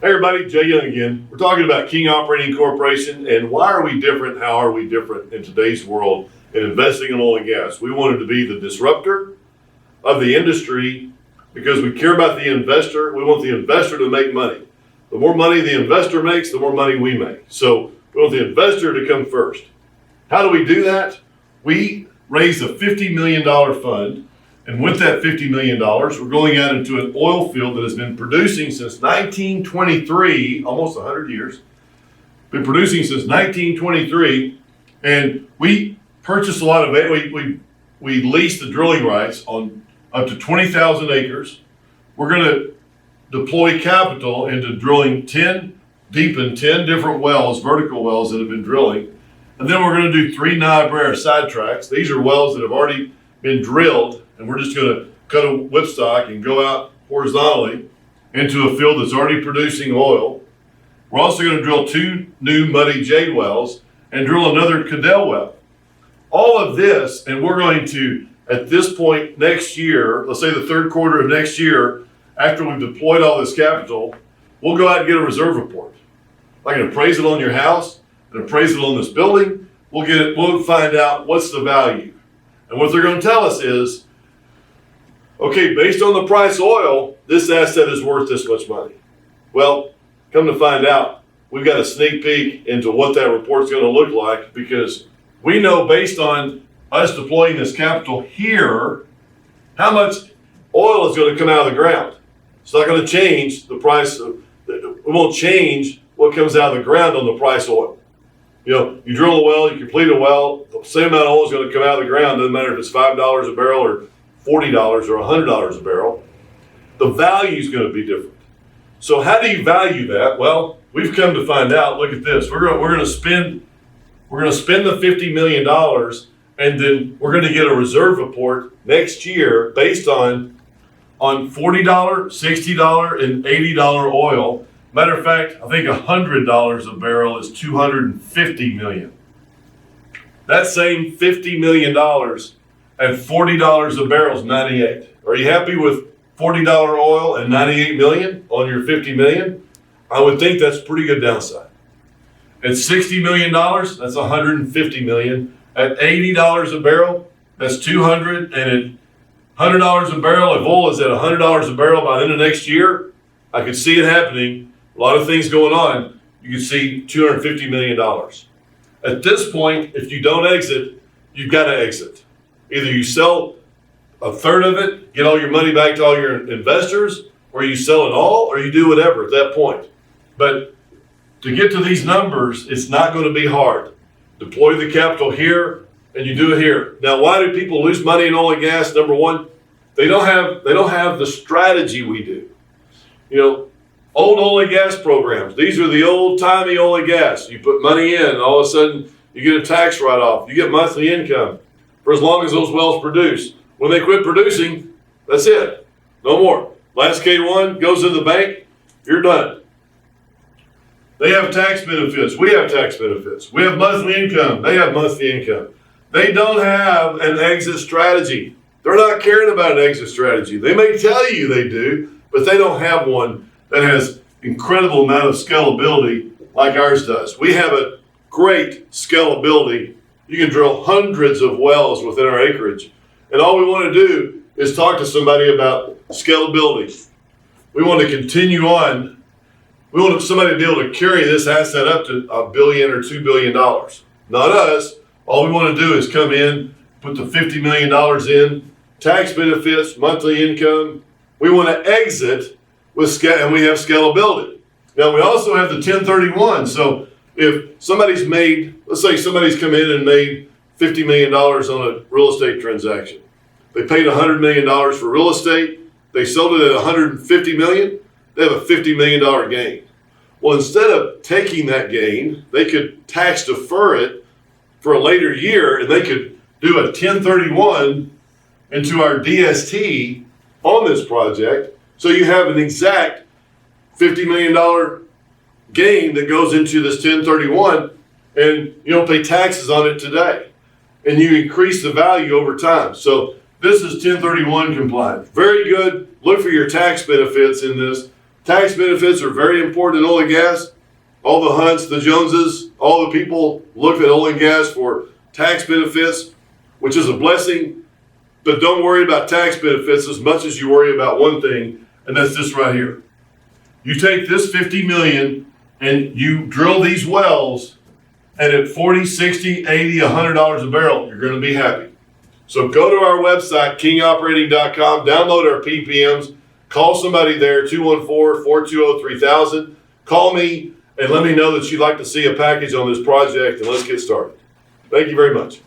Hey everybody, Jay Young again. We're talking about King Operating Corporation and why are we different, how are we different in today's world in investing in oil and gas. We wanted to be the disruptor of the industry because we care about the investor. We want the investor to make money. The more money the investor makes, the more money we make. So we want the investor to come first. How do we do that? We raised a $50 million fund. And with that $50 million, we're going out into an oil field that has been producing since 1923, almost 100 years. Been producing since 1923. And we purchased a lot of it. We leased the drilling rights on up to 20,000 acres. We're going to deploy capital into drilling 10 different wells, vertical wells that have been drilling. And then we're going to do 3 Niobrara sidetracks. These are wells that have already been drilled. And we're just going to cut a whipstock and go out horizontally into a field that's already producing oil. We're also going to drill 2 new Muddy Jade wells and drill another Cadell well. All of this, and we're going to, at this point next year, let's say the third quarter of next year, after we've deployed all this capital, we'll go out and get a reserve report. Like an appraisal on your house, an appraisal on this building. We'll find out what's the value. And what they're going to tell us is, okay, based on the price of oil, this asset is worth this much money. Well, come to find out, we've got a sneak peek into what that report's going to look like because we know based on us deploying this capital here, how much oil is going to come out of the ground. It's not going to change the price it won't change what comes out of the ground on the price of oil. You know, you drill a well, you complete a well, the same amount of oil is going to come out of the ground. Doesn't matter if it's $5 a barrel or $40 or $100 a barrel. The value is going to be different. So how do you value that? Well, we've come to find out. Look at this. We're going to spend the $50 million, and then we're going to get a reserve report next year based on $40, $60, and $80 oil. Matter of fact, I think $100 a barrel is $250 million. That same $50 million at $40 a barrel is 98. Are you happy with $40 oil and 98 million on your 50 million? I would think that's pretty good downside. At $60 million, that's 150 million. At $80 a barrel, that's 200. And at $100 a barrel, if oil is at $100 a barrel by the end of next year, I could see it happening. A lot of things going on. You can see $250 million. At this point, if you don't exit, you've got to exit. Either you sell a third of it, get all your money back to all your investors, or you sell it all, or you do whatever at that point. But to get to these numbers, it's not going to be hard. Deploy the capital here, and you do it here. Now, why do people lose money in oil and gas? Number one, they don't have the strategy we do. You know, old oil and gas programs. These are the old-timey oil and gas. You put money in, and all of a sudden you get a tax write-off. You get monthly income for as long as those wells produce. When they quit producing, that's it. No more. Last K1 goes to the bank, you're done. They have tax benefits. We have tax benefits. We have monthly income. They have monthly income. They don't have an exit strategy. They're not caring about an exit strategy. They may tell you they do, but they don't have one that has incredible amount of scalability like ours does. We have a great scalability. You can drill hundreds of wells within our acreage. And all we want to do is talk to somebody about scalability. We want to continue on. We want somebody to be able to carry this asset up to $1 billion or $2 billion. Not us. All we want to do is come in, put the $50 million in, tax benefits, monthly income. We want to exit with scale, and we have scalability. Now, we also have the 1031. So if somebody's made, let's say somebody's come in and made $50 million on a real estate transaction. They paid $100 million for real estate. They sold it at $150 million. They have a $50 million gain. Well, instead of taking that gain, they could tax defer it for a later year, and they could do a 1031 into our DST on this project. So you have an exact $50 million gain that goes into this 1031, and you don't pay taxes on it today. And you increase the value over time. So this is 1031 compliant. Very good. Look for your tax benefits in this. Tax benefits are very important in oil and gas. All the Hunts, the Joneses, all the people look at oil and gas for tax benefits, which is a blessing. But don't worry about tax benefits as much as you worry about one thing, and that's this right here. You take this $50 million and you drill these wells, and at $40, $60, $80, $100 a barrel, you're going to be happy. So go to our website, kingoperating.com, download our PPMs, call somebody there, 214-420-3000. Call me and let me know that you'd like to see a package on this project, and let's get started. Thank you very much.